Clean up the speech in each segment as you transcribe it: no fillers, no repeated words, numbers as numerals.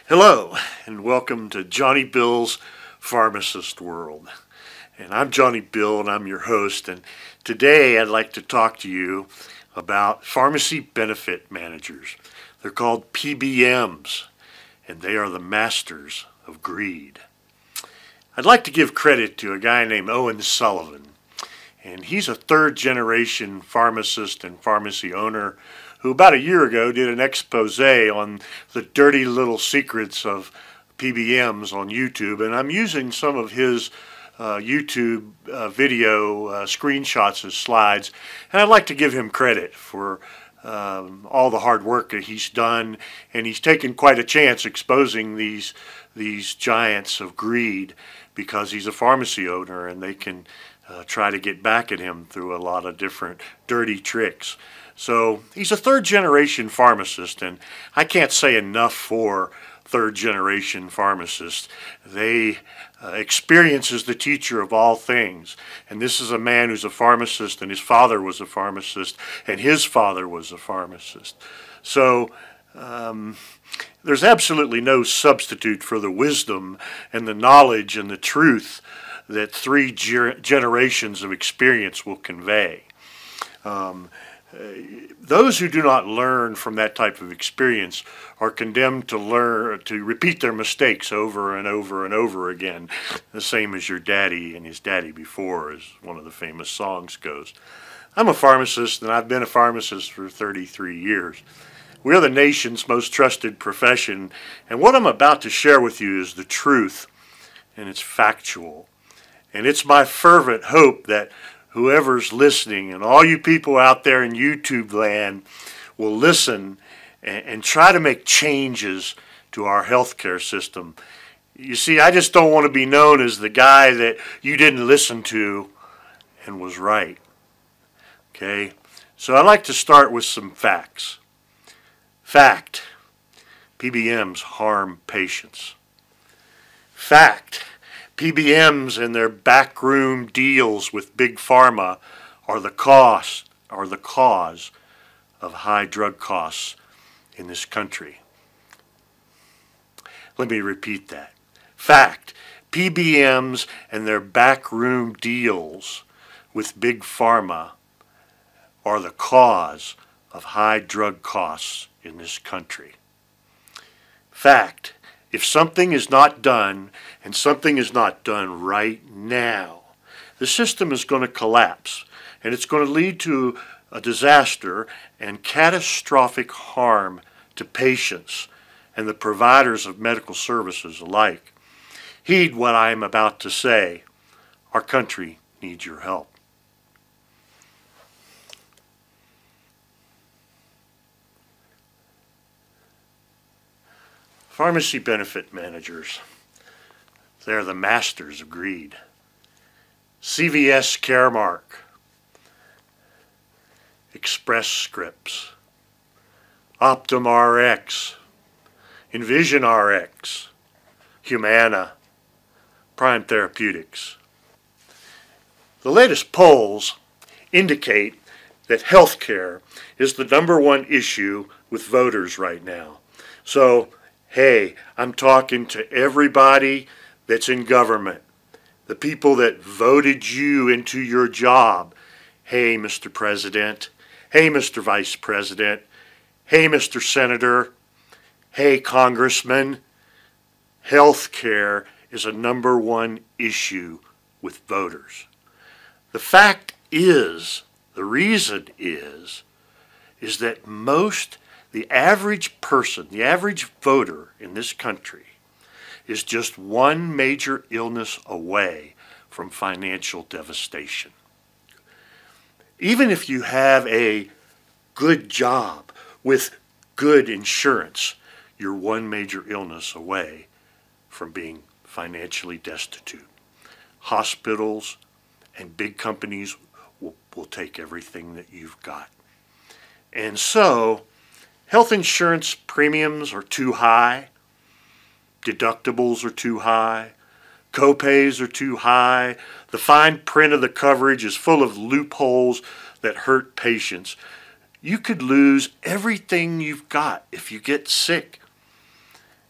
Hello, and welcome to Johnny Bill's Pharmacist World. And I'm Johnny Bill, and I'm your host. And today I'd like to talk to you about pharmacy benefit managers. They're called PBMs, and they are the masters of greed. I'd like to give credit to a guy named Owen Sullivan. And he's a third-generation pharmacist and pharmacy owner who about a year ago did an expose on the dirty little secrets of PBMs on YouTube. And I'm using some of his YouTube video screenshots as slides. And I'd like to give him credit for all the hard work that he's done. And he's taken quite a chance exposing these giants of greed because he's a pharmacy owner and they can try to get back at him through a lot of different dirty tricks. So he's a third-generation pharmacist, and I can't say enough for third-generation pharmacists. Experience is the teacher of all things, and this is a man who's a pharmacist, and his father was a pharmacist, and his father was a pharmacist. So there's absolutely no substitute for the wisdom and the knowledge and the truth that three generations of experience will convey. Those who do not learn from that type of experience are condemned to repeat their mistakes over and over and over again, the same as your daddy and his daddy before, as one of the famous songs goes. I'm a pharmacist, and I've been a pharmacist for 33 years. We are the nation's most trusted profession, and what I'm about to share with you is the truth, and it's factual. And it's my fervent hope that whoever's listening and all you people out there in YouTube land will listen and try to make changes to our healthcare system. You see, I just don't want to be known as the guy that you didn't listen to and was right. Okay? So I'd like to start with some facts. Fact: PBMs harm patients. Fact: PBMs and their backroom deals with Big Pharma are the cause of high drug costs in this country. Let me repeat that. Fact: PBMs and their backroom deals with Big Pharma are the cause of high drug costs in this country. Fact: if something is not done, and something is not done right now, the system is going to collapse, and it's going to lead to a disaster and catastrophic harm to patients and the providers of medical services alike. Heed what I am about to say. Our country needs your help. Pharmacy benefit managers, they're the masters of greed. CVS Caremark, Express Scripts, Optum Rx, Envision Rx, Humana, Prime Therapeutics. The latest polls indicate that healthcare is the #1 issue with voters right now. So, hey, I'm talking to everybody that's in government, the people that voted you into your job. Hey, Mr. President. Hey, Mr. Vice President. Hey, Mr. Senator. Hey, Congressman. Health care is a #1 issue with voters. The fact is, the reason is that the average person, the average voter in this country is just one major illness away from financial devastation. Even if you have a good job with good insurance, you're one major illness away from being financially destitute. Hospitals and big companies will take everything that you've got. And so, health insurance premiums are too high, deductibles are too high, copays are too high, the fine print of the coverage is full of loopholes that hurt patients. You could lose everything you've got if you get sick.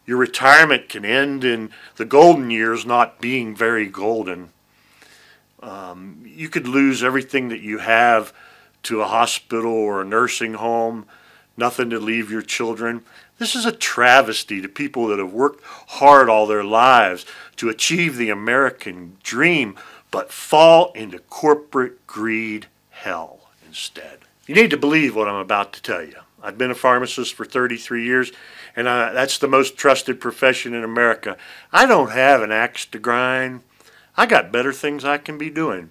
Your retirement can end in the golden years not being very golden. You could lose everything that you have to a hospital or a nursing home, nothing to leave your children. This is a travesty to people that have worked hard all their lives to achieve the American dream, but fall into corporate greed hell instead. You need to believe what I'm about to tell you. I've been a pharmacist for 33 years, and that's the most trusted profession in America. I don't have an axe to grind. I got better things I can be doing.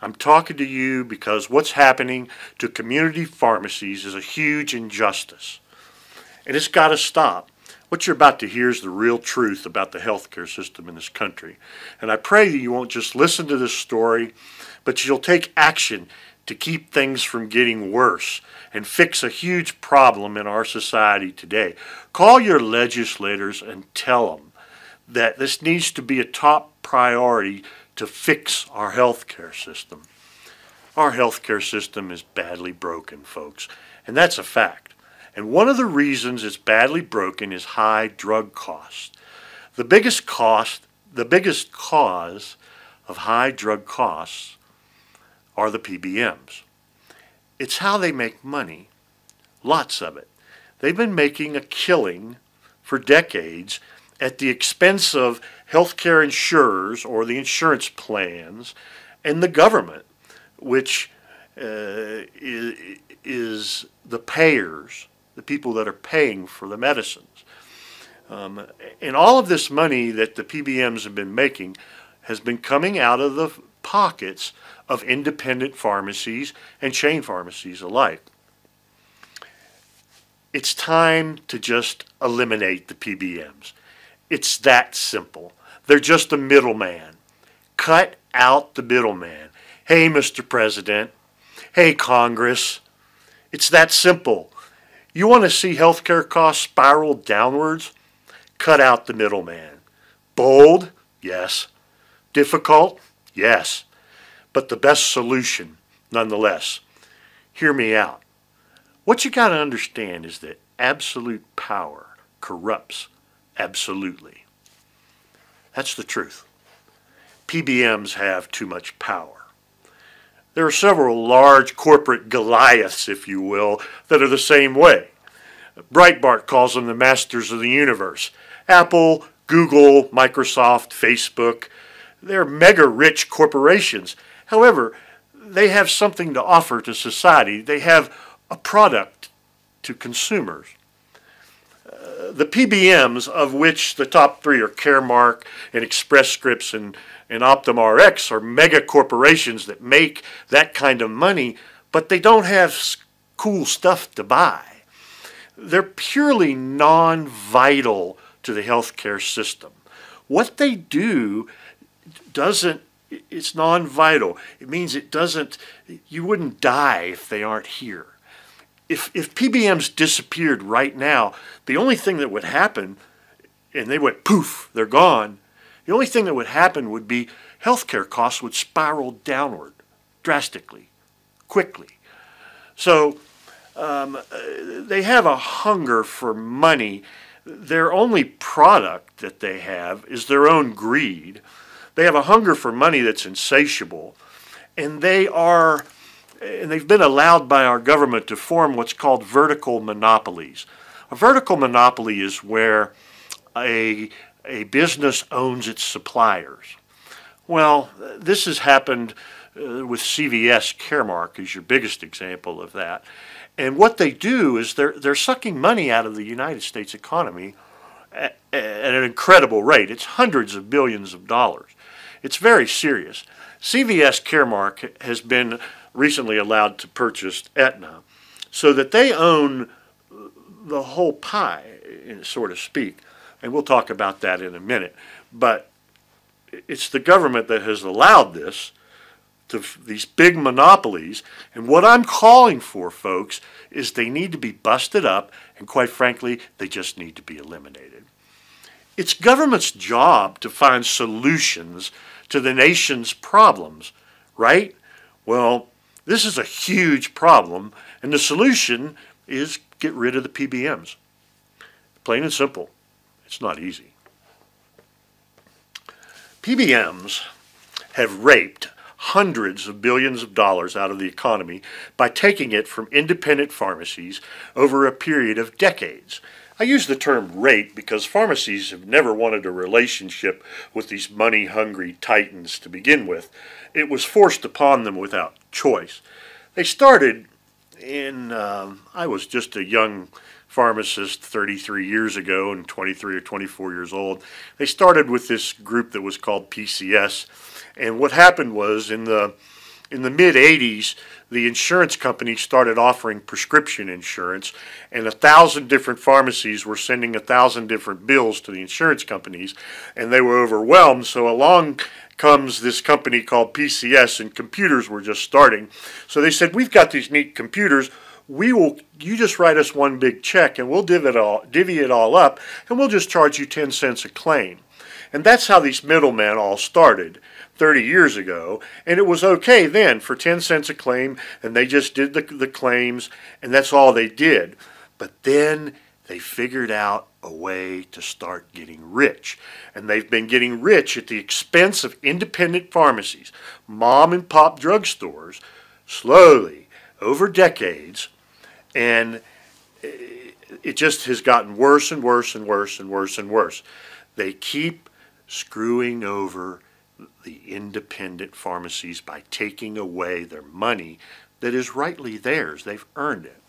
I'm talking to you because what's happening to community pharmacies is a huge injustice, and it's got to stop. What you're about to hear is the real truth about the healthcare system in this country. And I pray that you won't just listen to this story, but you'll take action to keep things from getting worse and fix a huge problem in our society today. Call your legislators and tell them that this needs to be a top priority to fix our healthcare system. Our healthcare system is badly broken, folks, and that's a fact. And one of the reasons it's badly broken is high drug costs. The biggest cause of high drug costs are the PBMs. It's how they make money, lots of it. They've been making a killing for decades at the expense of healthcare insurers or the insurance plans and the government, which is the payers, the people that are paying for the medicines. And all of this money that the PBMs have been making has been coming out of the pockets of independent pharmacies and chain pharmacies alike. It's time to just eliminate the PBMs. It's that simple. They're just a middleman. Cut out the middleman. Hey, Mr. President. Hey, Congress. It's that simple. You want to see healthcare costs spiral downwards? Cut out the middleman. Bold? Yes. Difficult? Yes. But the best solution, nonetheless. Hear me out. What you got to understand is that absolute power corrupts absolutely. That's the truth. PBMs have too much power. There are several large corporate Goliaths, if you will, that are the same way. Breitbart calls them the masters of the universe. Apple, Google, Microsoft, Facebook, they're mega-rich corporations. However, they have something to offer to society. They have a product to consumers. The PBMs, of which the top three are Caremark and Express Scripts and Optum Rx, are mega corporations that make that kind of money, but they don't have cool stuff to buy. They're purely non-vital to the healthcare system. What they do it's non-vital. It means you wouldn't die if they aren't here. If PBMs disappeared right now, the only thing that would happen, and they went poof, they're gone, the only thing that would happen would be healthcare costs would spiral downward drastically, quickly. So they have a hunger for money. Their only product that they have is their own greed. They have a hunger for money that's insatiable, and they've been allowed by our government to form what's called vertical monopolies. A vertical monopoly is where a business owns its suppliers. Well, this has happened with CVS Caremark is your biggest example of that. And what they do is they're sucking money out of the United States economy at an incredible rate. It's hundreds of billions of dollars. It's very serious. CVS Caremark has been recently allowed to purchase Aetna so that they own the whole pie, so to speak. And we'll talk about that in a minute. But it's the government that has allowed this, to these big monopolies. And what I'm calling for, folks, is they need to be busted up, and quite frankly, they just need to be eliminated. It's government's job to find solutions to the nation's problems, right? Well, this is a huge problem, and the solution is get rid of the PBMs. Plain and simple. It's not easy. PBMs have raped hundreds of billions of dollars out of the economy by taking it from independent pharmacies over a period of decades. I use the term rape because pharmacies have never wanted a relationship with these money-hungry titans to begin with. It was forced upon them without choice. They started in, I was just a young pharmacist 33 years ago and 23 or 24 years old. They started with this group that was called PCS, and what happened was in the mid-'80s, the insurance companies started offering prescription insurance, and 1,000 different pharmacies were sending 1,000 different bills to the insurance companies, and they were overwhelmed. So along comes this company called PCS, and computers were just starting. So they said, we've got these neat computers. You just write us one big check, and we'll divvy it all up, and we'll just charge you 10 cents a claim. And that's how these middlemen all started 30 years ago, and it was okay then for 10 cents a claim, and they just did the claims, and that's all they did. But then they figured out a way to start getting rich, and they've been getting rich at the expense of independent pharmacies, mom and pop drugstores, slowly over decades, and it just has gotten worse and worse and worse and worse and worse. They keep screwing over the independent pharmacies by taking away their money that is rightly theirs. They've earned it.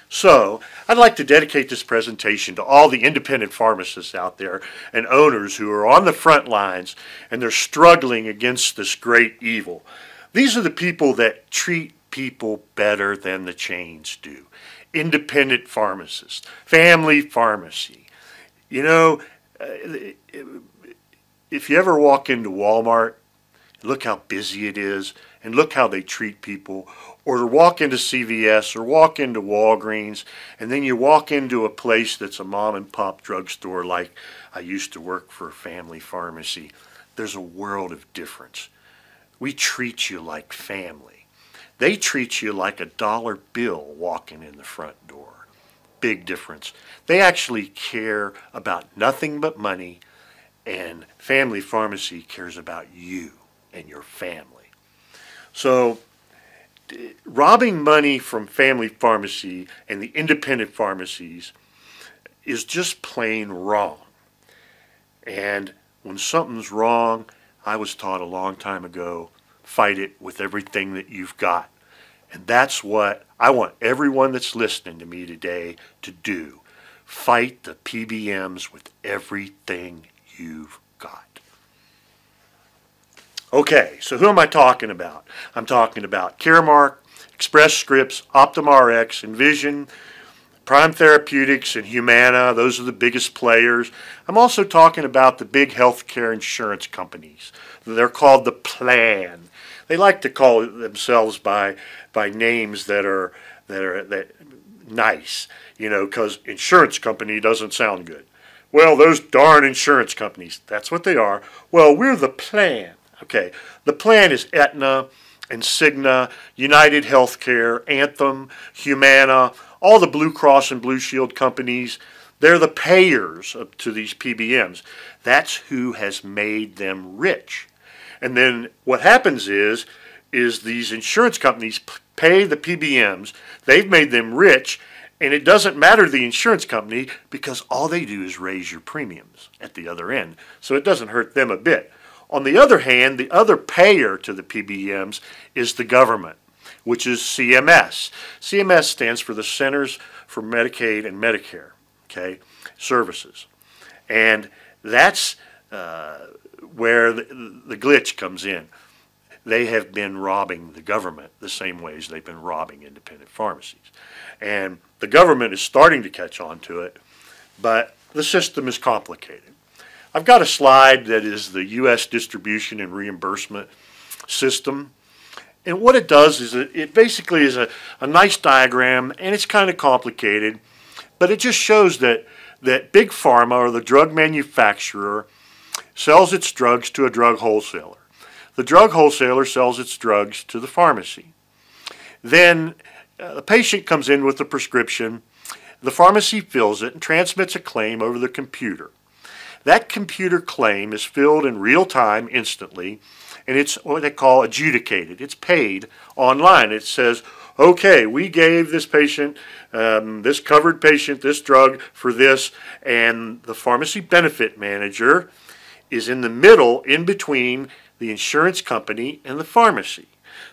So I'd like to dedicate this presentation to all the independent pharmacists out there and owners who are on the front lines and they're struggling against this great evil. These are the people that treat people better than the chains do. Independent pharmacists, family pharmacy. You know, if you ever walk into Walmart, look how busy it is, and look how they treat people, or to walk into CVS or walk into Walgreens, and then you walk into a place that's a mom and pop drugstore like I used to work for a family pharmacy, there's a world of difference. We treat you like family. They treat you like a dollar bill walking in the front door. Big difference. They actually care about nothing but money, and family pharmacy cares about you and your family. So robbing money from family pharmacy and the independent pharmacies is just plain wrong. And when something's wrong, I was taught a long time ago, fight it with everything that you've got. And that's what I want everyone that's listening to me today to do. Fight the PBMs with everything you've got. Okay, so who am I talking about? I'm talking about Caremark, Express Scripts, Optum Rx, Envision, Prime Therapeutics, and Humana. Those are the biggest players. I'm also talking about the big healthcare insurance companies. They're called the plan. They like to call themselves by names that are nice, you know, because insurance company doesn't sound good. Well, those darn insurance companies, that's what they are. Well, we're the plan. Okay, the plan is Aetna and Cigna, United Healthcare, Anthem, Humana, all the Blue Cross and Blue Shield companies. They're the payers to these PBMs. That's who has made them rich. And then what happens is these insurance companies pay the PBMs. They've made them rich, and it doesn't matter to the insurance company because all they do is raise your premiums at the other end. So it doesn't hurt them a bit. On the other hand, the other payer to the PBMs is the government, which is CMS. CMS stands for the Centers for Medicaid and Medicare, okay, services. And that's where the glitch comes in. They have been robbing the government the same ways they've been robbing independent pharmacies. And the government is starting to catch on to it, but the system is complicated. I've got a slide that is the U.S. distribution and reimbursement system. And what it does is it basically is a nice diagram, and it's kind of complicated, but it just shows that Big Pharma, or the drug manufacturer, sells its drugs to a drug wholesaler. The drug wholesaler sells its drugs to the pharmacy. Then the patient comes in with a prescription. The pharmacy fills it and transmits a claim over the computer. that computer claim is filled in real time instantly, and it's what they call adjudicated. It's paid online. It says, okay, we gave this patient, this covered patient, this drug for this, and the pharmacy benefit manager is in the middle, in between the insurance company and the pharmacy.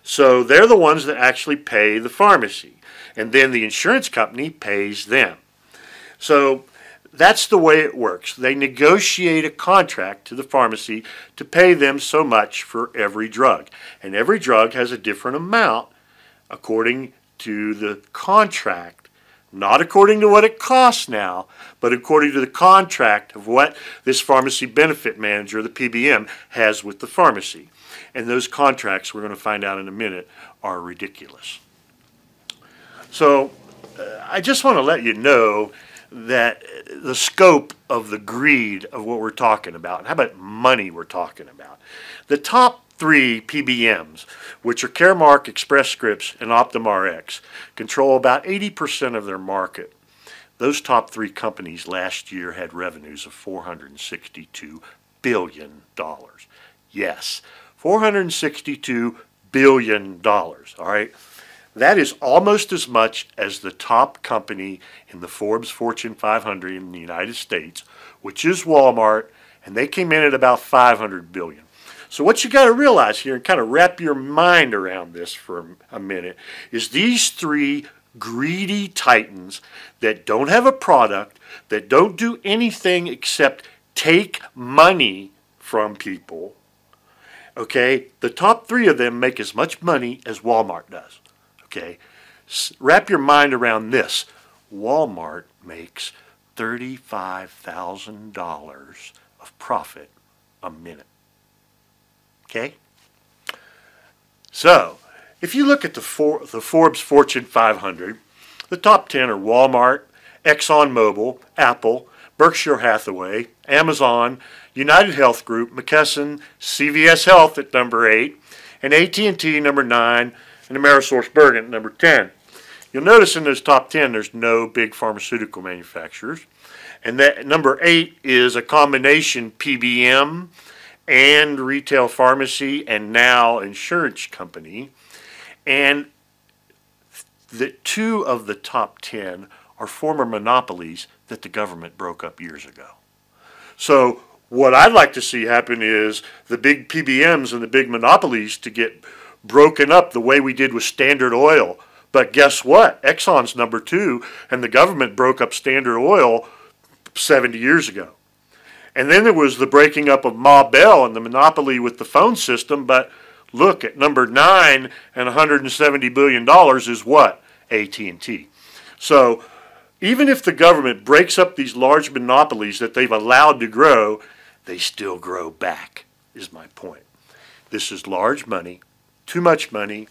So they're the ones that actually pay the pharmacy, and then the insurance company pays them. So that's the way it works. They negotiate a contract to the pharmacy to pay them so much for every drug, and every drug has a different amount according to the contract, not according to what it costs now, but according to the contract of what this pharmacy benefit manager, the PBM, has with the pharmacy. And those contracts, we're going to find out in a minute, are ridiculous. So I just want to let you know that the scope of the greed of what we're talking about, and how about money we're talking about. The top 3 PBMs, which are Caremark, Express Scripts, and Optum Rx, control about 80% of their market. Those top 3 companies last year had revenues of $462 billion. Yes, $462 billion, all right? That is almost as much as the top company in the Forbes Fortune 500 in the United States, which is Walmart, and they came in at about $500 billion. So what you got to realize here, and kind of wrap your mind around this for a minute, is these 3 greedy titans that don't have a product, that don't do anything except take money from people, okay? The top 3 of them make as much money as Walmart does, okay? Wrap your mind around this. Walmart makes $35,000 of profit a minute. Okay? So, if you look at the Forbes Fortune 500, the top 10 are Walmart, ExxonMobil, Apple, Berkshire Hathaway, Amazon, United Health Group, McKesson, CVS Health at number 8, and AT&T number 9, and AmerisourceBergen at number 10. You'll notice in those top 10 there's no big pharmaceutical manufacturers. And that number 8 is a combination PBM and retail pharmacy and now insurance company. And the 2 of the top 10 are former monopolies that the government broke up years ago. So what I'd like to see happen is the big PBMs and the big monopolies to get broken up the way we did with Standard Oil. But guess what? Exxon's number 2, and the government broke up Standard Oil 70 years ago. And then there was the breaking up of Ma Bell and the monopoly with the phone system. But look, at number 9 and $170 billion is what? AT&T. So even if the government breaks up these large monopolies that they've allowed to grow, they still grow back, is my point. This is large money, too much money,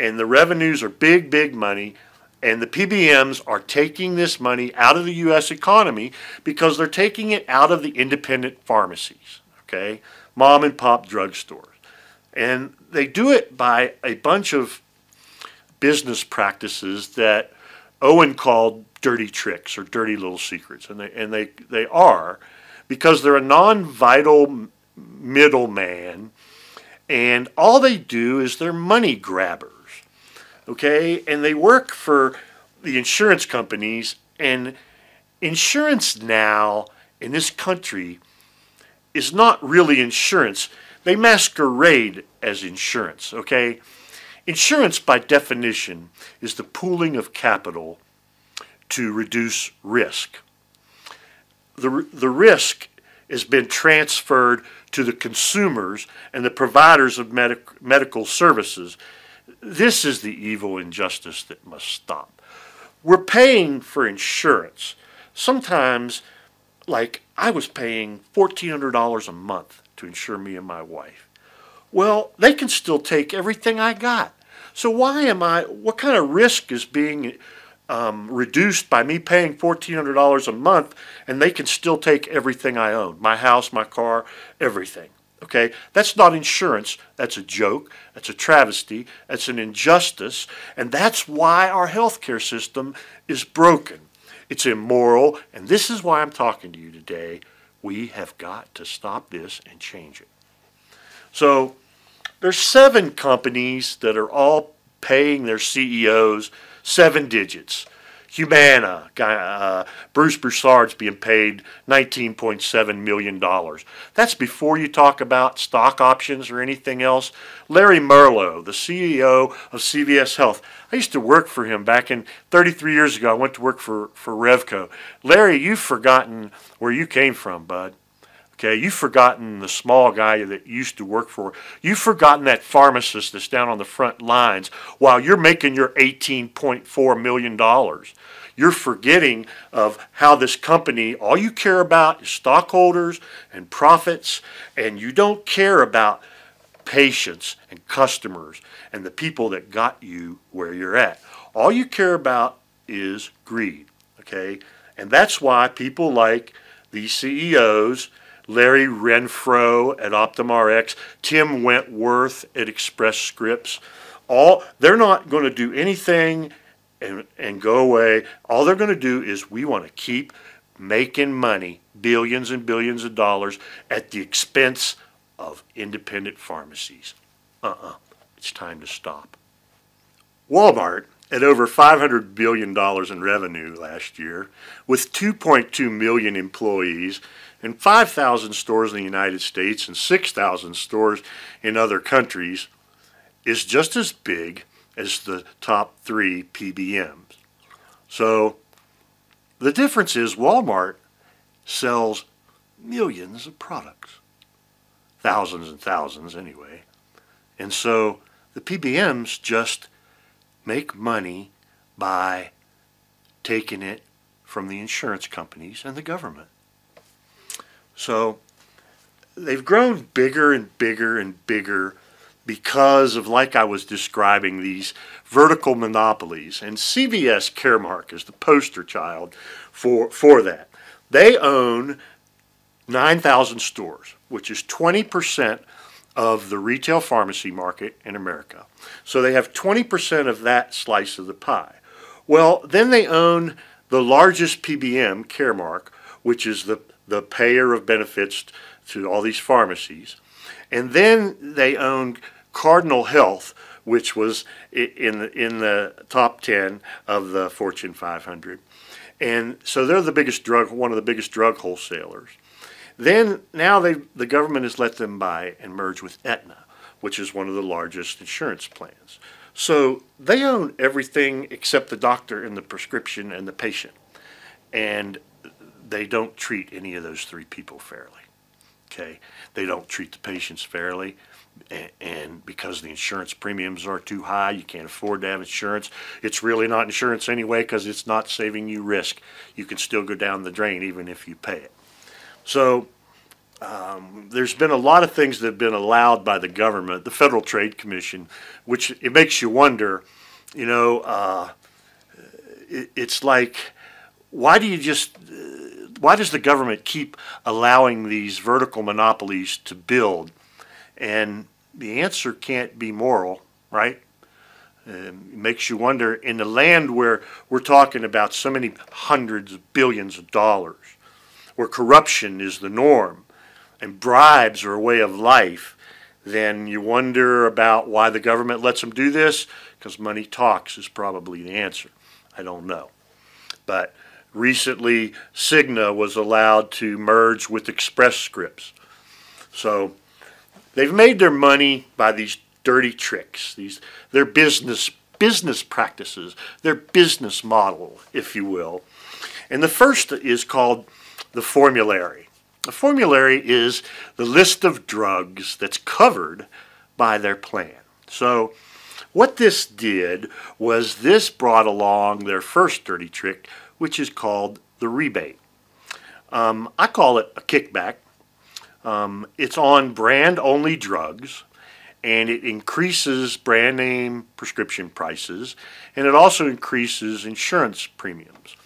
and the revenues are big, big money. And the PBMs are taking this money out of the U.S. economy because they're taking it out of the independent pharmacies, okay, mom and pop drugstores. And they do it by a bunch of business practices that Owen called dirty tricks or dirty little secrets. And they are, because they're a non-vital middleman, and all they do is they're money grabbers. Okay, and they work for the insurance companies, and insurance now in this country is not really insurance. They masquerade as insurance, okay? Insurance, by definition, is the pooling of capital to reduce risk. The risk has been transferred to the consumers and the providers of medical services. This is the evil injustice that must stop. We're paying for insurance. Sometimes, like, I was paying $1,400 a month to insure me and my wife. Well, they can still take everything I got. So what kind of risk is being reduced by me paying $1,400 a month, and they can still take everything I own? My house, my car, everything. Okay, that's not insurance. That's a joke. That's a travesty. That's an injustice. And that's why our healthcare system is broken. It's immoral. And this is why I'm talking to you today. We have got to stop this and change it. So there's 7 companies that are all paying their CEOs 7 digits. Humana, Bruce Broussard's being paid $19.7 million. That's before you talk about stock options or anything else. Larry Merlo, the CEO of CVS Health. I used to work for him back in 33 years ago. I went to work for Revco. Larry, you've forgotten where you came from, bud. Okay, you've forgotten the small guy that you used to work for. You've forgotten that pharmacist that's down on the front lines while you're making your $18.4 million. You're forgetting of how this company, all you care about is stockholders and profits, and you don't care about patients and customers and the people that got you where you're at. All you care about is greed, okay? And that's why people like these CEOs, Larry Renfro at OptumRx, Tim Wentworth at Express Scripts, they're not going to do anything and go away. All they're going to do is we want to keep making money, billions and billions of dollars, at the expense of independent pharmacies. It's time to stop. Walmart, at over $500 billion in revenue last year, with 2.2 million employees and 5,000 stores in the United States and 6,000 stores in other countries, is just as big as the top 3 PBMs. So the difference is Walmart sells millions of products, thousands and thousands anyway, and so the PBMs just make money by taking it from the insurance companies and the government. So they've grown bigger and bigger and bigger because of, like I was describing, these vertical monopolies. And CVS Caremark is the poster child for that. They own 9,000 stores, which is 20% of the retail pharmacy market in America. So they have 20% of that slice of the pie. Well, then they own the largest PBM, Caremark, which is the payer of benefits to all these pharmacies. And then they own Cardinal Health, which was in the top 10 of the Fortune 500. And so they're one of the biggest drug wholesalers. Then now the government has let them buy and merge with Aetna, which is one of the largest insurance plans. So they own everything except the doctor and the prescription and the patient. And they don't treat any of those 3 people fairly. Okay? They don't treat the patients fairly. And because the insurance premiums are too high, you can't afford to have insurance. It's really not insurance anyway because it's not saving you risk. You can still go down the drain even if you pay it. So there's been a lot of things that have been allowed by the government, the Federal Trade Commission, which it makes you wonder, you know, it's like, why does the government keep allowing these vertical monopolies to build? And the answer can't be moral, right? It makes you wonder, in the land where we're talking about so many hundreds of billions of dollars, where corruption is the norm and bribes are a way of life, then you wonder about why the government lets them do this, because money talks is probably the answer. I don't know. But recently, Cigna was allowed to merge with Express Scripts. So they've made their money by these dirty tricks, their business practices, their business model, if you will. And the first is called the formulary. The formulary is the list of drugs that's covered by their plan. So what this did was this brought along their first dirty trick, which is called the rebate. I call it a kickback. It's on brand-only drugs, and it increases brand name prescription prices, and it also increases insurance premiums.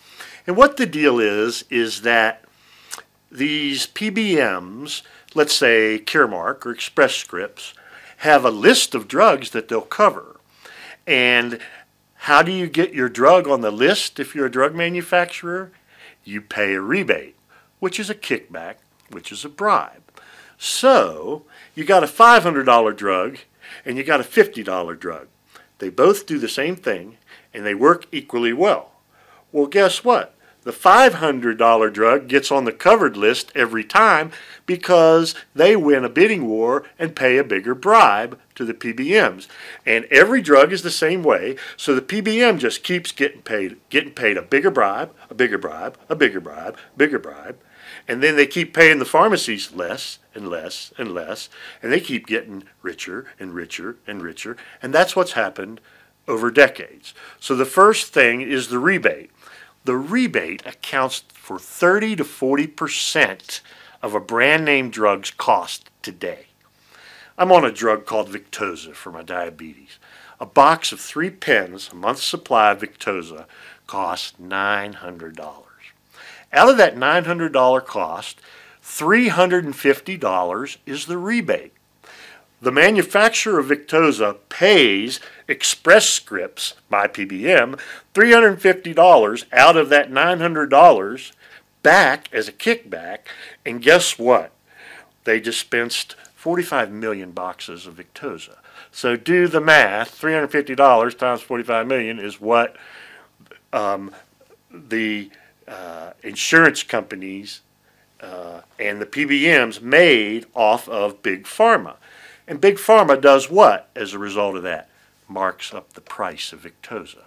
And what the deal is that these PBMs, let's say Caremark or Express Scripts, have a list of drugs that they'll cover. And how do you get your drug on the list if you're a drug manufacturer? You pay a rebate, which is a kickback, which is a bribe. So you got a $500 drug and you got a $50 drug. They both do the same thing and they work equally well. Well, guess what? The $500 drug gets on the covered list every time because they win a bidding war and pay a bigger bribe to the PBMs. And every drug is the same way, so the PBM just keeps getting paid a bigger bribe, a bigger bribe, a bigger bribe, bigger bribe. And then they keep paying the pharmacies less and less and less, and they keep getting richer and richer and richer. And that's what's happened over decades. So the first thing is the rebate. The rebate accounts for 30 to 40% of a brand name drug's cost today. I'm on a drug called Victoza for my diabetes. A box of 3 pens, a month's supply of Victoza, costs $900. Out of that $900 cost, $350 is the rebate. The manufacturer of Victoza pays Express Scripts, my PBM, $350 out of that $900 back as a kickback, and guess what? They dispensed 45 million boxes of Victoza. So do the math. $350 times 45 million is what the insurance companies and the PBMs made off of Big Pharma. And Big Pharma does what as a result of that? Marks up the price of Victoza.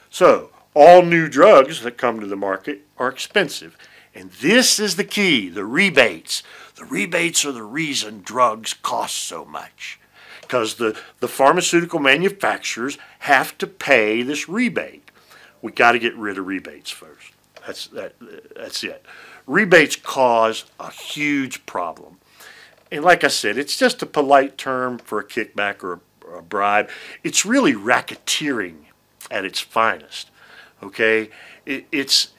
So all new drugs that come to the market are expensive. And this is the key, the rebates. The rebates are the reason drugs cost so much. Because the pharmaceutical manufacturers have to pay this rebate. We got to get rid of rebates first. That's it. Rebates cause a huge problem. And like I said, it's just a polite term for a kickback or a bribe. It's really racketeering at its finest. Okay? It's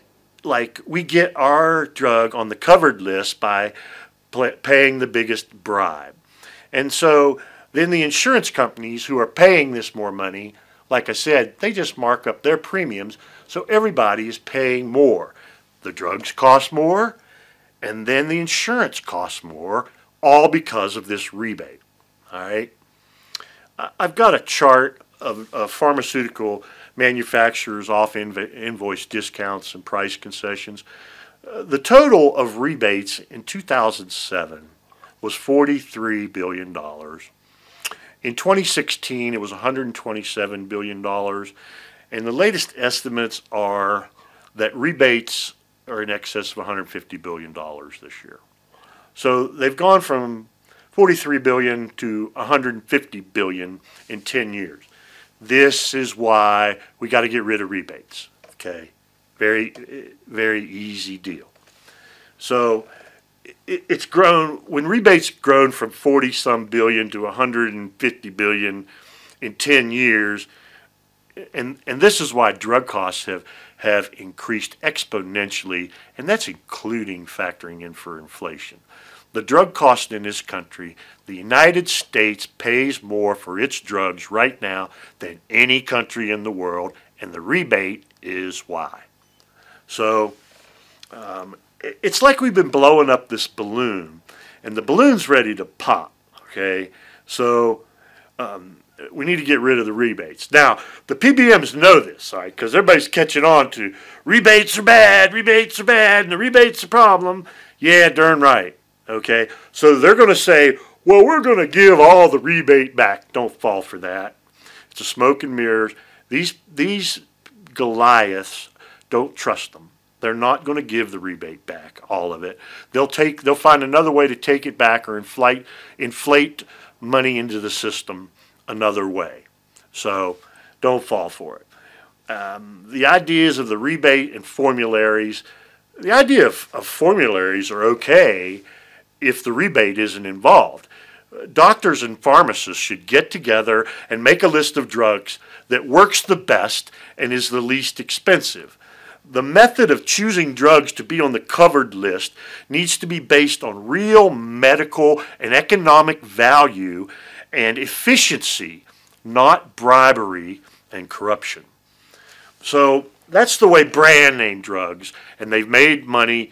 like we get our drug on the covered list by paying the biggest bribe. And so then the insurance companies who are paying this more money, like I said, they just mark up their premiums so everybody is paying more. The drugs cost more, and then the insurance costs more, all because of this rebate. All right? I've got a chart of pharmaceutical manufacturers off invoice discounts and price concessions. The total of rebates in 2007 was $43 billion. In 2016, it was $127 billion. And the latest estimates are that rebates are in excess of $150 billion this year. So they've gone from $43 billion to $150 billion in 10 years. This is why we got to get rid of rebates. Okay, very, very easy deal. So it's grown, when rebates grown from 40-some billion to 150 billion in 10 years, and this is why drug costs have increased exponentially, and that's including factoring in for inflation. The drug cost in this country, the United States pays more for its drugs right now than any country in the world, and the rebate is why. So it's like we've been blowing up this balloon, and the balloon's ready to pop, okay? So we need to get rid of the rebates. Now, the PBMs know this, all right, because everybody's catching on to rebates are bad, and the rebates are a problem. Yeah, darn right. Okay, so they're going to say, well, we're going to give all the rebate back. Don't fall for that. It's a smoke and mirrors. These Goliaths, don't trust them. They're not going to give the rebate back, all of it. They'll find another way to take it back or inflate money into the system another way. So don't fall for it. The ideas of the rebate and formularies, the idea of formularies are okay if the rebate isn't involved. Doctors and pharmacists should get together and make a list of drugs that works the best and is the least expensive. The method of choosing drugs to be on the covered list needs to be based on real medical and economic value and efficiency, not bribery and corruption. So that's the way brand name drugs, and they've made money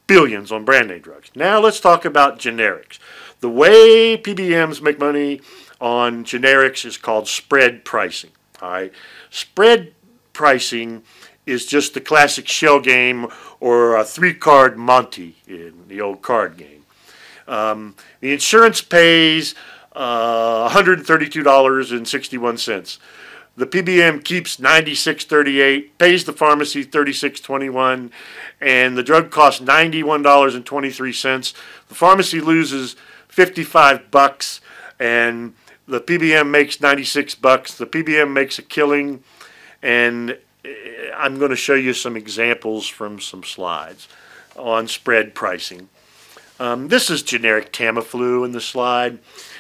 billions on brand name drugs. Now let's talk about generics. The way PBMs make money on generics is called spread pricing. All right, spread pricing is just the classic shell game or a 3-card Monty in the old card game. The insurance pays $132.61. The PBM keeps $96.38, pays the pharmacy $36.21, and the drug costs $91.23. The pharmacy loses $55, and the PBM makes $96. The PBM makes a killing, and I'm going to show you some examples from some slides on spread pricing. This is generic Tamiflu in the slide.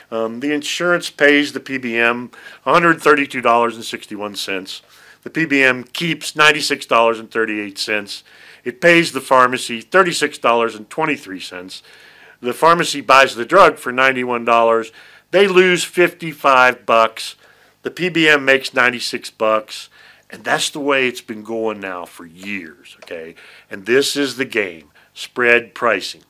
The insurance pays the PBM $132.61. The PBM keeps $96.38. It pays the pharmacy $36.23. The pharmacy buys the drug for $91. They lose $55. The PBM makes $96. And that's the way it's been going now for years, okay? And this is the game, spread pricing.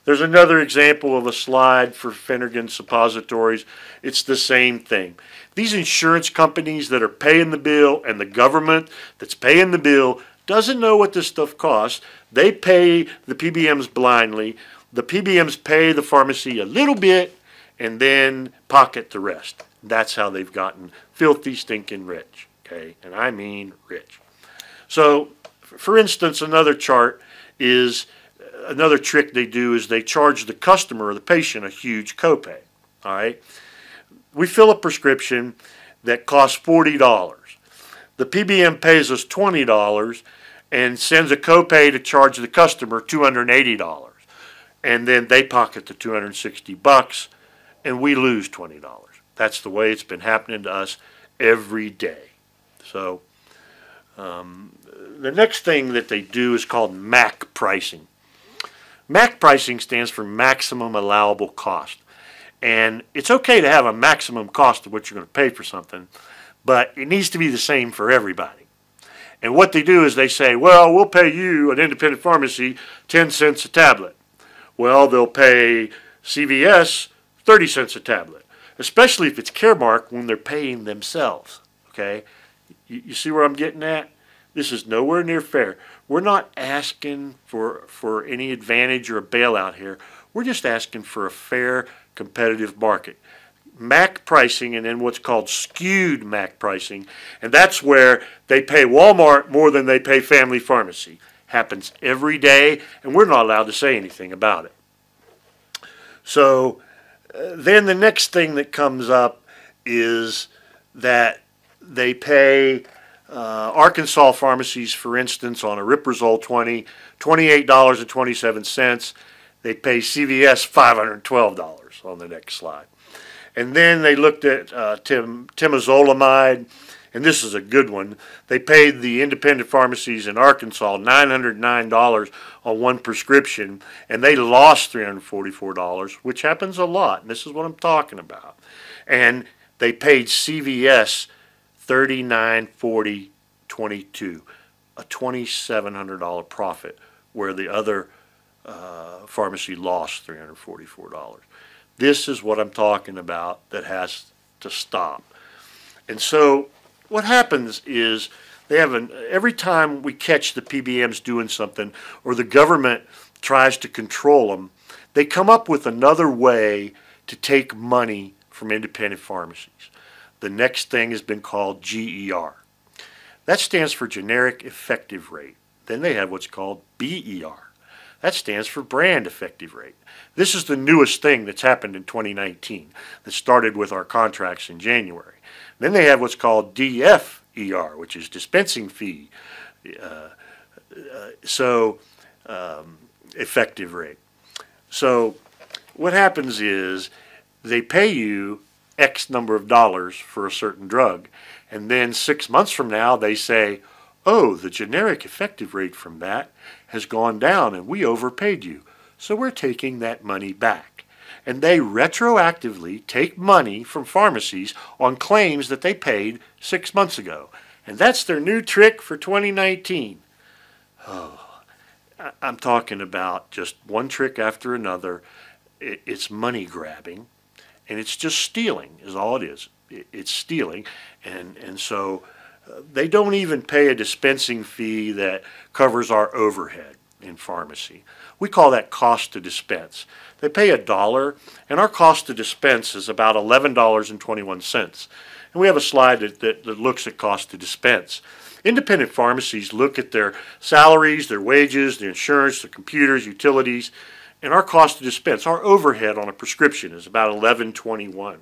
There's another example of a slide for Phenergan suppositories. It's the same thing. These insurance companies that are paying the bill and the government that's paying the bill doesn't know what this stuff costs. They pay the PBMs blindly. The PBMs pay the pharmacy a little bit and then pocket the rest. That's how they've gotten filthy, stinking rich. Okay, and I mean rich. So, for instance, another chart is, another trick they do is they charge the customer or the patient a huge copay. All right, we fill a prescription that costs $40. The PBM pays us $20 and sends a copay to charge the customer $280, and then they pocket the $260, and we lose $20. That's the way it's been happening to us every day. So the next thing that they do is called MAC pricing. MAC pricing stands for maximum allowable cost. And it's okay to have a maximum cost of what you're going to pay for something, but it needs to be the same for everybody. And what they do is they say, well, we'll pay you, an independent pharmacy, 10 cents a tablet. Well, they'll pay CVS 30 cents a tablet, especially if it's Caremark when they're paying themselves. Okay? You see where I'm getting at? This is nowhere near fair. We're not asking for any advantage or a bailout here. We're just asking for a fair, competitive market. MAC pricing and then what's called skewed MAC pricing, and that's where they pay Walmart more than they pay Family Pharmacy. Happens every day, and we're not allowed to say anything about it. So then the next thing that comes up is that they pay Arkansas pharmacies, for instance, on aripiprazole 20, $28.27. They pay CVS $512 on the next slide. And then they looked at temozolomide, and this is a good one. They paid the independent pharmacies in Arkansas $909 on one prescription, and they lost $344, which happens a lot, and this is what I'm talking about. And they paid CVS $39.40.22, a $2,700 profit, where the other pharmacy lost $344. This is what I'm talking about that has to stop. And so what happens is they have every time we catch the PBMs doing something or the government tries to control them, they come up with another way to take money from independent pharmacies. The next thing has been called GER. That stands for generic effective rate. Then they have what's called BER. That stands for brand effective rate. This is the newest thing that's happened in 2019 that started with our contracts in January. Then they have what's called DFER, which is dispensing fee, effective rate. So what happens is they pay you X number of dollars for a certain drug, and then 6 months from now they say, oh, the generic effective rate from that has gone down and we overpaid you, so we're taking that money back. And they retroactively take money from pharmacies on claims that they paid 6 months ago. And that's their new trick for 2019. Oh, I'm talking about just one trick after another. It's money grabbing, and it's just stealing is all it is. It's stealing, and so they don't even pay a dispensing fee that covers our overhead in pharmacy. We call that cost to dispense. They pay $1, and our cost to dispense is about $11.21. And we have a slide that looks at cost to dispense. Independent pharmacies look at their salaries, their wages, their insurance, their computers, utilities, and our cost to dispense, our overhead on a prescription is about $11.21.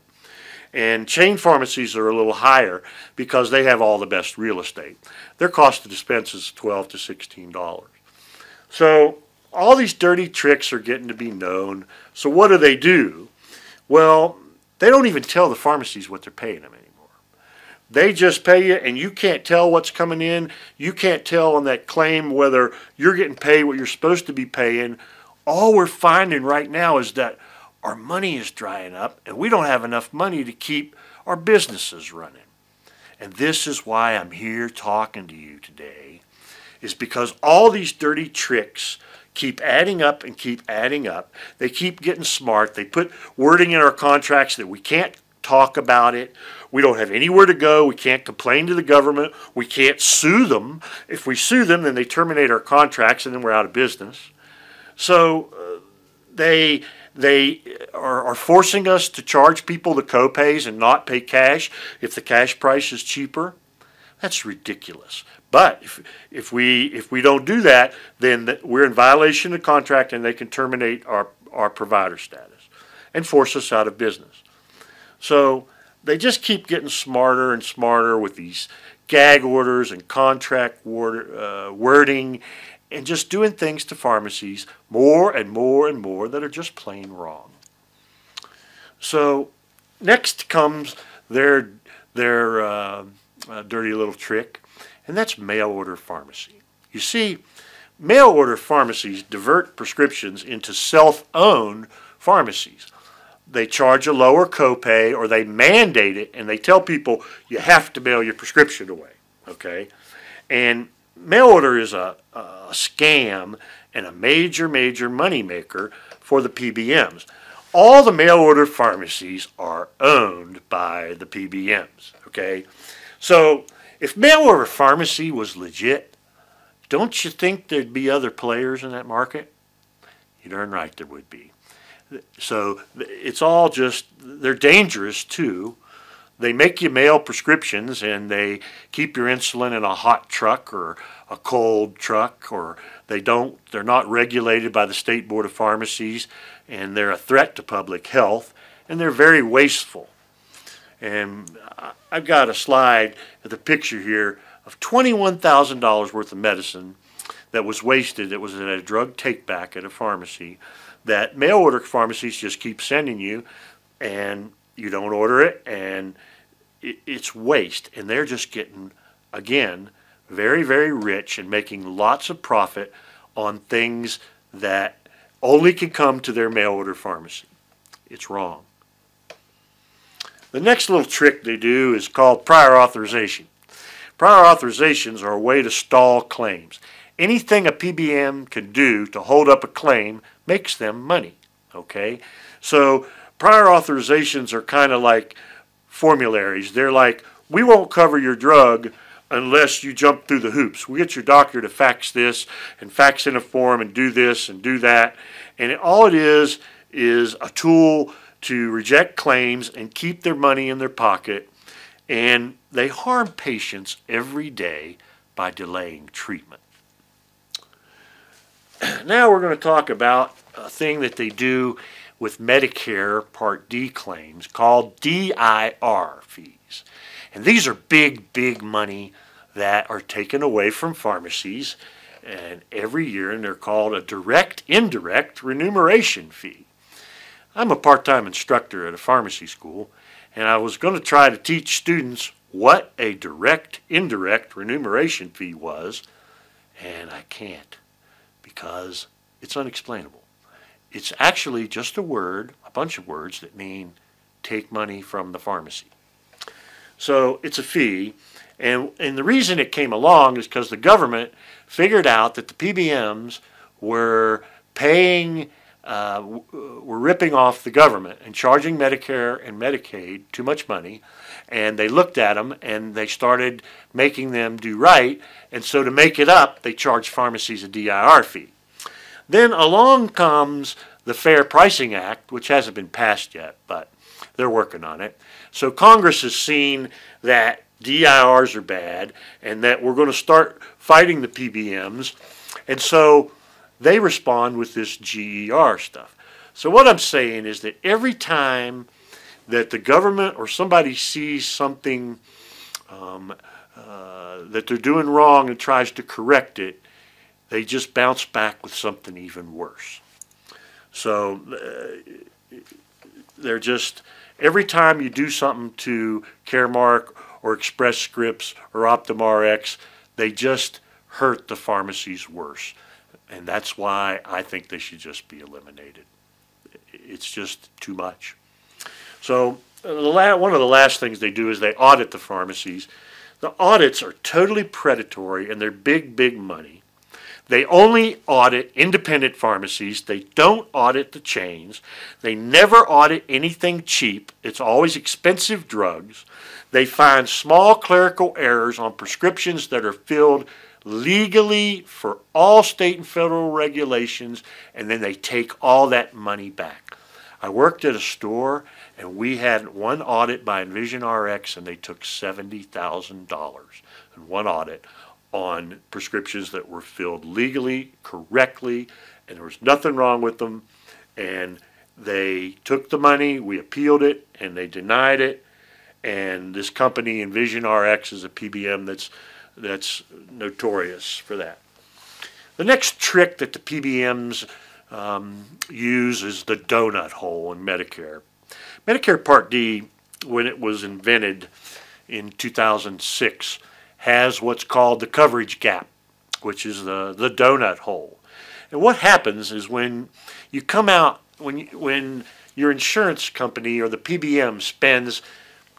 And chain pharmacies are a little higher because they have all the best real estate. Their cost to dispense is $12 to $16. So all these dirty tricks are getting to be known. So what do? Well, they don't even tell the pharmacies what they're paying them anymore. They just pay you, and you can't tell what's coming in. You can't tell on that claim whether you're getting paid what you're supposed to be paying. All we're finding right now is that our money is drying up, and we don't have enough money to keep our businesses running. And this is why I'm here talking to you today, is because all these dirty tricks keep adding up and keep adding up. They keep getting smart. They put wording in our contracts that we can't talk about it. We don't have anywhere to go. We can't complain to the government. We can't sue them. If we sue them, then they terminate our contracts, and then we're out of business. So they are forcing us to charge people the co-pays and not pay cash if the cash price is cheaper. That's ridiculous. But if we don't do that, then we're in violation of the contract, and they can terminate our provider status and force us out of business. So they just keep getting smarter and smarter with these gag orders and contract wording, and just doing things to pharmacies more and more and more that are just plain wrong. So next comes their dirty little trick, and that's mail order pharmacy. You see, mail order pharmacies divert prescriptions into self-owned pharmacies. They charge a lower copay, or they mandate it, and they tell people you have to mail your prescription away, okay? And mail order is a scam and a major money maker for the PBMs. All the mail order pharmacies are owned by the PBMs, okay? So if mail order pharmacy was legit, don't you think there'd be other players in that market? You're darn right there would be. So it's all just, they're dangerous too. They make you mail prescriptions, and they keep your insulin in a hot truck or a cold truck, or they're not regulated by the State Board of Pharmacies, and they're a threat to public health, and they're very wasteful. And I've got a slide with a picture here of $21,000 worth of medicine that was wasted. It was at a drug take-back at a pharmacy that mail order pharmacies just keep sending you, and you don't order it, and it's waste. And they're just getting, again, very rich and making lots of profit on things that only can come to their mail order pharmacy. It's wrong. The next little trick they do is called prior authorization. Prior authorizations are a way to stall claims. Anything a PBM can do to hold up a claim makes them money, okay? So prior authorizations are kind of like formularies. They're like, we won't cover your drug unless you jump through the hoops. We get your doctor to fax this and fax in a form and do this and do that. And all it is a tool to reject claims and keep their money in their pocket. And they harm patients every day by delaying treatment. Now we're going to talk about a thing that they do with Medicare Part D claims called DIR fees. And these are big money that are taken away from pharmacies and every year, and they're called a direct-indirect remuneration fee. I'm a part-time instructor at a pharmacy school, and I was going to try to teach students what a direct-indirect remuneration fee was, and I can't, because it's unexplainable. It's actually just a bunch of words that mean take money from the pharmacy. So it's a fee, and the reason it came along is because the government figured out that the PBMs were paying, were ripping off the government and charging Medicare and Medicaid too much money, and they looked at them and they started making them do right, and so to make it up, they charged pharmacies a DIR fee. Then along comes the Fair Pricing Act, which hasn't been passed yet, but they're working on it. So Congress has seen that DIRs are bad and that we're going to start fighting the PBMs, and so they respond with this GER stuff. So what I'm saying is that every time that the government or somebody sees something that they're doing wrong and tries to correct it, they just bounce back with something even worse. So they're just, every time you do something to Caremark or Express Scripts or OptumRx, they just hurt the pharmacies worse. And that's why I think they should just be eliminated. It's just too much. So one of the last things they do is they audit the pharmacies. The audits are totally predatory and they're big, big money. They only audit independent pharmacies. They don't audit the chains. They never audit anything cheap. It's always expensive drugs. They find small clerical errors on prescriptions that are filled legally for all state and federal regulations, and then they take all that money back. I worked at a store, and we had one audit by EnvisionRx, and they took $70,000 in one audit on prescriptions that were filled legally, correctly, and there was nothing wrong with them. And they took the money, we appealed it, and they denied it. And this company, EnvisionRx, is a PBM that's notorious for that. The next trick that the PBMs use is the donut hole in Medicare. Medicare Part D, when it was invented in 2006, has what's called the coverage gap, which is the donut hole. And what happens is when you come out, when your insurance company or the PBM spends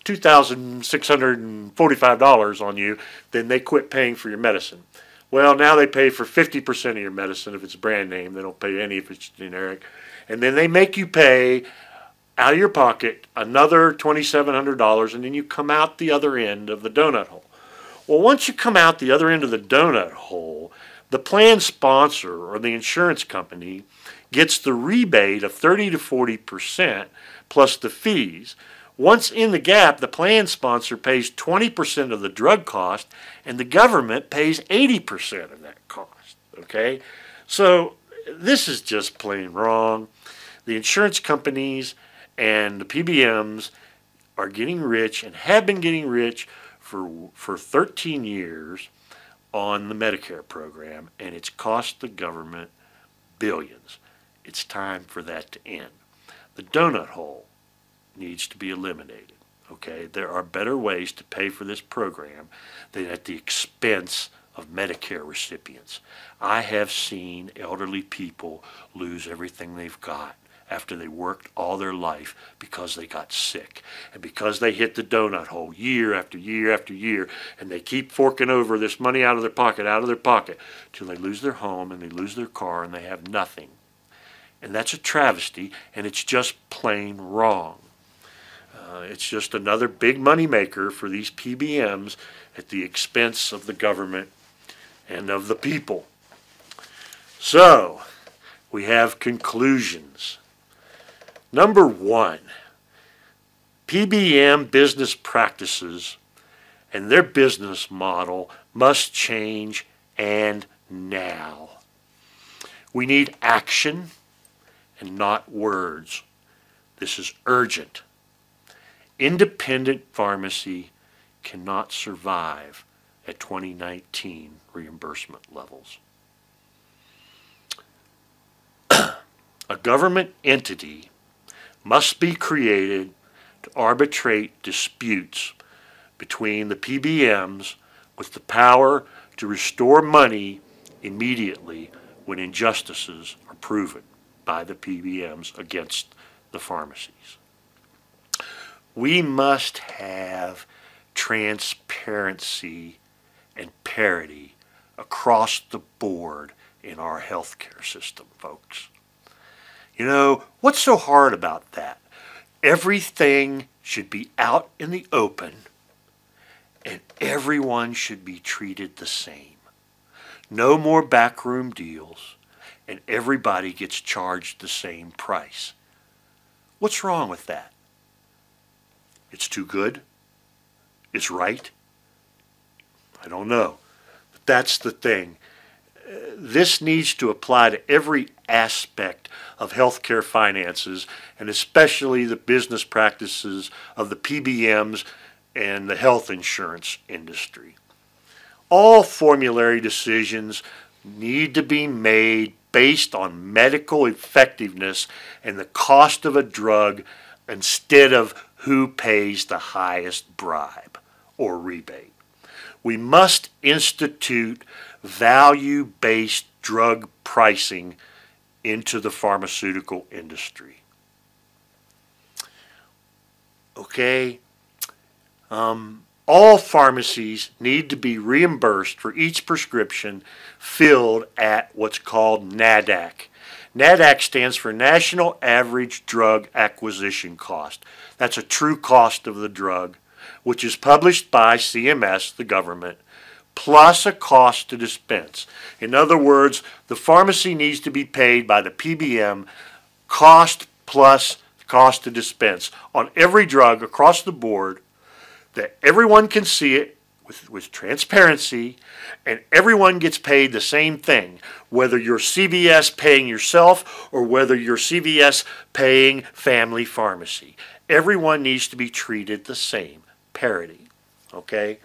$2,645 on you, then they quit paying for your medicine. Well, now they pay for 50% of your medicine if it's brand name. They don't pay any if it's generic. And then they make you pay out of your pocket another $2,700, and then you come out the other end of the donut hole. Well, once you come out the other end of the donut hole, the plan sponsor or the insurance company gets the rebate of 30 to 40% plus the fees. Once in the gap, the plan sponsor pays 20% of the drug cost, and the government pays 80% of that cost. Okay? So this is just plain wrong. The insurance companies and the PBMs are getting rich and have been getting rich for 13 years on the Medicare program, and it's cost the government billions. It's time for that to end. The donut hole needs to be eliminated. Okay, there are better ways to pay for this program than at the expense of Medicare recipients. I have seen elderly people lose everything they've got after they worked all their life because they got sick and because they hit the donut hole year after year after year, and they keep forking over this money out of their pocket till they lose their home and they lose their car and they have nothing. And that's a travesty, and it's just plain wrong. It's just another big money maker for these PBMs at the expense of the government and of the people. So, we have conclusions. Number one, PBM business practices and their business model must change, and now. We need action and not words. This is urgent. Independent pharmacy cannot survive at 2019 reimbursement levels. A government entity must be created to arbitrate disputes between the PBMs with the power to restore money immediately when injustices are proven by the PBMs against the pharmacies. We must have transparency and parity across the board in our healthcare system, folks. You know, what's so hard about that? Everything should be out in the open, and everyone should be treated the same. No more backroom deals, and everybody gets charged the same price. What's wrong with that? It's too good? It's right? I don't know. But that's the thing. This needs to apply to every aspect of healthcare finances, and especially the business practices of the PBMs and the health insurance industry. All formulary decisions need to be made based on medical effectiveness and the cost of a drug instead of who pays the highest bribe or rebate. We must institute value-based drug pricing into the pharmaceutical industry. Okay? All pharmacies need to be reimbursed for each prescription filled at what's called NADAC. NADAC stands for National Average Drug Acquisition Cost. That's a true cost of the drug, which is published by CMS, the government, plus a cost to dispense. In other words, the pharmacy needs to be paid by the PBM cost plus cost to dispense on every drug across the board, that everyone can see it with transparency, and everyone gets paid the same thing, whether you're CVS paying yourself or whether you're CVS paying Family Pharmacy. Everyone needs to be treated the same, parity, okay?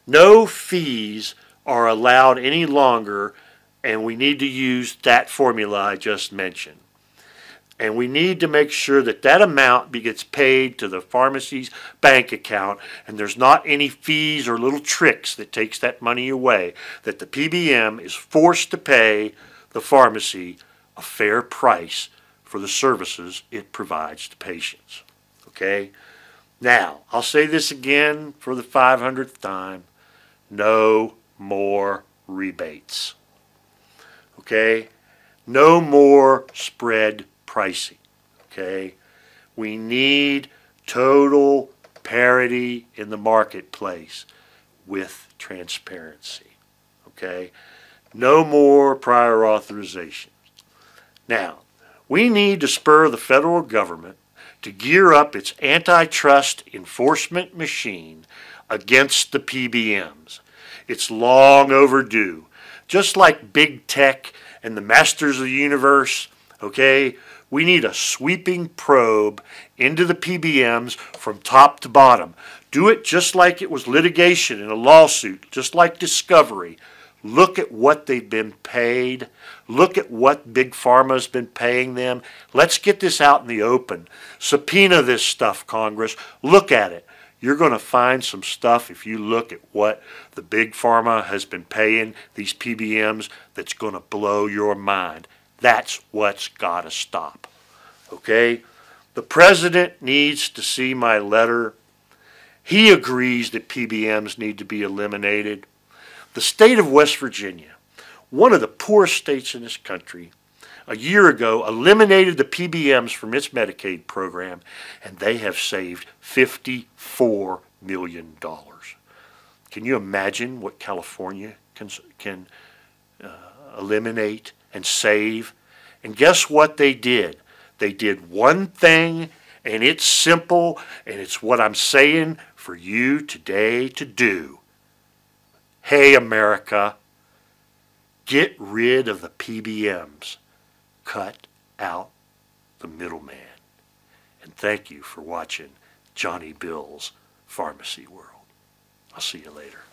No fees are allowed any longer, and we need to use that formula I just mentioned. And we need to make sure that that amount gets paid to the pharmacy's bank account, and there's not any fees or little tricks that takes that money away, that the PBM is forced to pay the pharmacy a fair price for the services it provides to patients. Okay? Now, I'll say this again for the 500th time. No more rebates. Okay? No more spread pricing. Okay? We need total parity in the marketplace with transparency. Okay? No more prior authorizations. Now, we need to spur the federal government to gear up its antitrust enforcement machine against the PBMs. It's long overdue. Just like big tech and the masters of the universe, okay, we need a sweeping probe into the PBMs from top to bottom. Do it just like it was litigation in a lawsuit, just like discovery. Look at what they've been paid. Look at what Big Pharma's been paying them. Let's get this out in the open. Subpoena this stuff, Congress. Look at it. You're going to find some stuff, if you look at what the Big Pharma has been paying these PBMs, that's going to blow your mind. That's what's got to stop. Okay? The president needs to see my letter. He agrees that PBMs need to be eliminated. The state of West Virginia, one of the poorest states in this country, a year ago eliminated the PBMs from its Medicaid program, and they have saved $54 million. Can you imagine what California can eliminate and save? And guess what they did? They did one thing, and it's simple, and it's what I'm saying for you today to do. Hey, America, get rid of the PBMs. Cut out the middleman. And thank you for watching Johnny Bill's Pharmacy World. I'll see you later.